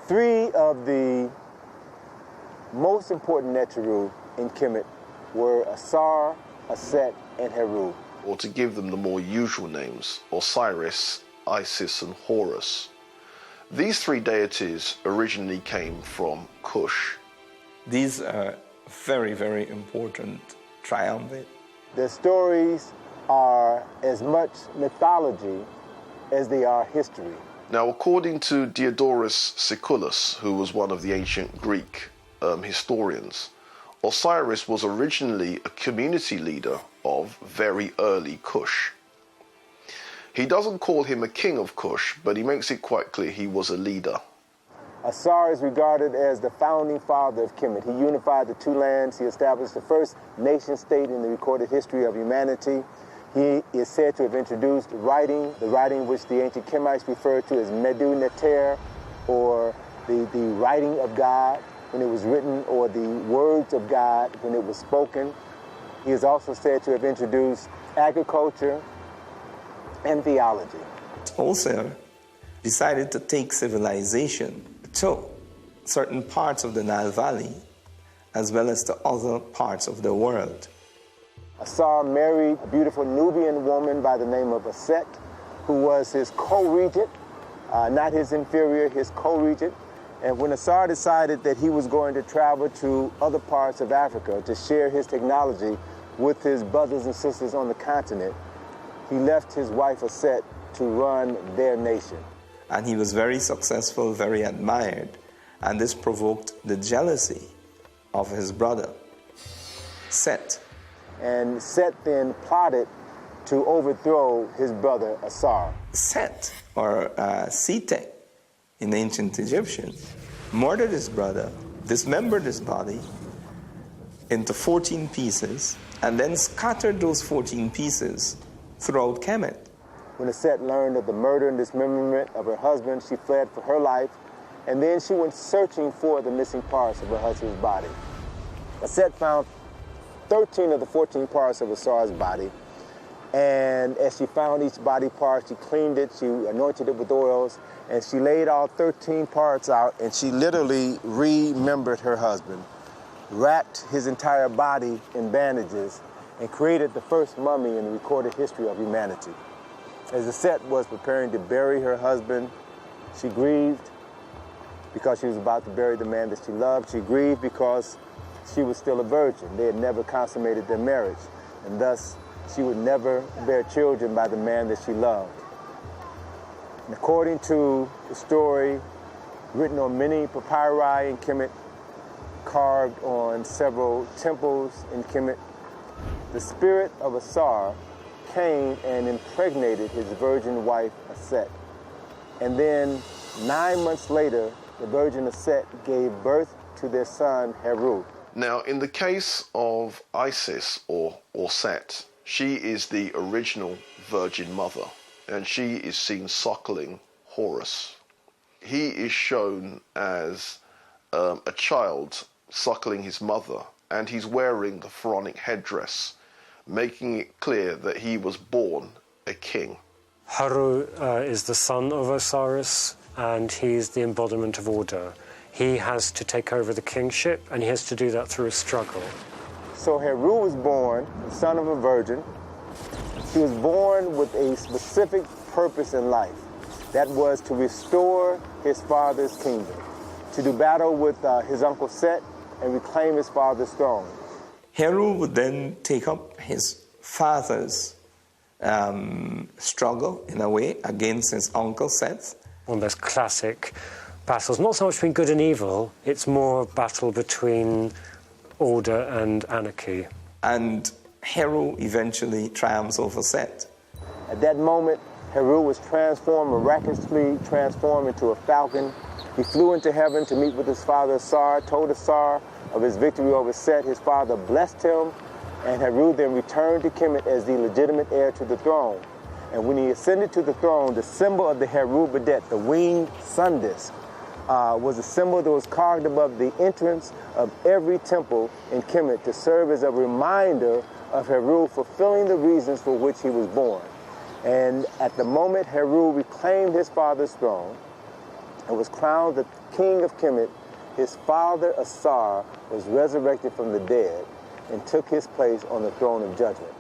Three of the most important Neteru in Kemet were Asar, Aset, and Heru. Or to give them the more usual names, Osiris, Isis, and Horus. These three deities originally came from Kush. These are very, very important triumvirate. Their stories are as much mythology as they are history. Now, according to Diodorus Siculus, who was one of the ancient Greek historians, Osiris was originally a community leader of very early Kush. He doesn't call him a king of Kush, but he makes it quite clear he was a leader. Asar is regarded as the founding father of Kemet. He unified the two lands. He established the first nation-state in the recorded history of humanity. He is said to have introduced writing, the writing which the ancient Kemites referred to as Medu Neter, or the writing of God when it was written, or the words of God when it was spoken. He is also said to have introduced agriculture and theology. Also decided to take civilization to certain parts of the Nile Valley as well as to other parts of the world. Asar married a beautiful Nubian woman by the name of Aset, who was his co-regent, not his inferior, his co-regent. And when Asar decided that he was going to travel to other parts of Africa to share his technology with his brothers and sisters on the continent, he left his wife Aset to run their nation. And he was very successful, very admired, and this provoked the jealousy of his brother, Set. And Set then plotted to overthrow his brother Asar. Set, or Sete in ancient Egyptian, murdered his brother, dismembered his body into 14 pieces, and then scattered those 14 pieces throughout Kemet. When Aset learned of the murder and dismemberment of her husband, she fled for her life, and then she went searching for the missing parts of her husband's body. Aset found 13 of the 14 parts of Asar's body, and as she found each body part, she cleaned it, she anointed it with oils, and she laid all 13 parts out, and she literally remembered her husband, wrapped his entire body in bandages, and created the first mummy in the recorded history of humanity. As Aset was preparing to bury her husband, she grieved because she was about to bury the man that she loved. She grieved because she was still a virgin. They had never consummated their marriage, and thus she would never bear children by the man that she loved. And according to the story written on many papyri in Kemet, carved on several temples in Kemet, the spirit of Asar came and impregnated his virgin wife, Aset. And then 9 months later, the virgin Aset gave birth to their son, Heru. Now, in the case of Isis, or Set, she is the original Virgin Mother, and she is seen suckling Horus. He is shown as a child suckling his mother, and he's wearing the pharaonic headdress, making it clear that he was born a king. Haru is the son of Osiris, and he's the embodiment of order. He has to take over the kingship, and he has to do that through a struggle. So Heru was born, the son of a virgin. He was born with a specific purpose in life. That was to restore his father's kingdom, to do battle with his uncle Set and reclaim his father's throne. Heru would then take up his father's struggle, in a way, against his uncle Seth. One of those classic battles, not so much between good and evil, it's more a battle between order and anarchy. And Heru eventually triumphs over Seth. At that moment, Heru was miraculously transformed into a falcon. He flew into heaven to meet with his father Asar, told Asar of his victory over Set. His father blessed him, and Heru then returned to Kemet as the legitimate heir to the throne. And when he ascended to the throne, the symbol of the Heru Badet, the winged sun disk, was a symbol that was carved above the entrance of every temple in Kemet to serve as a reminder of Heru fulfilling the reasons for which he was born. And at the moment Heru reclaimed his father's throne, and was crowned the king of Kemet, his father Asar was resurrected from the dead and took his place on the throne of judgment.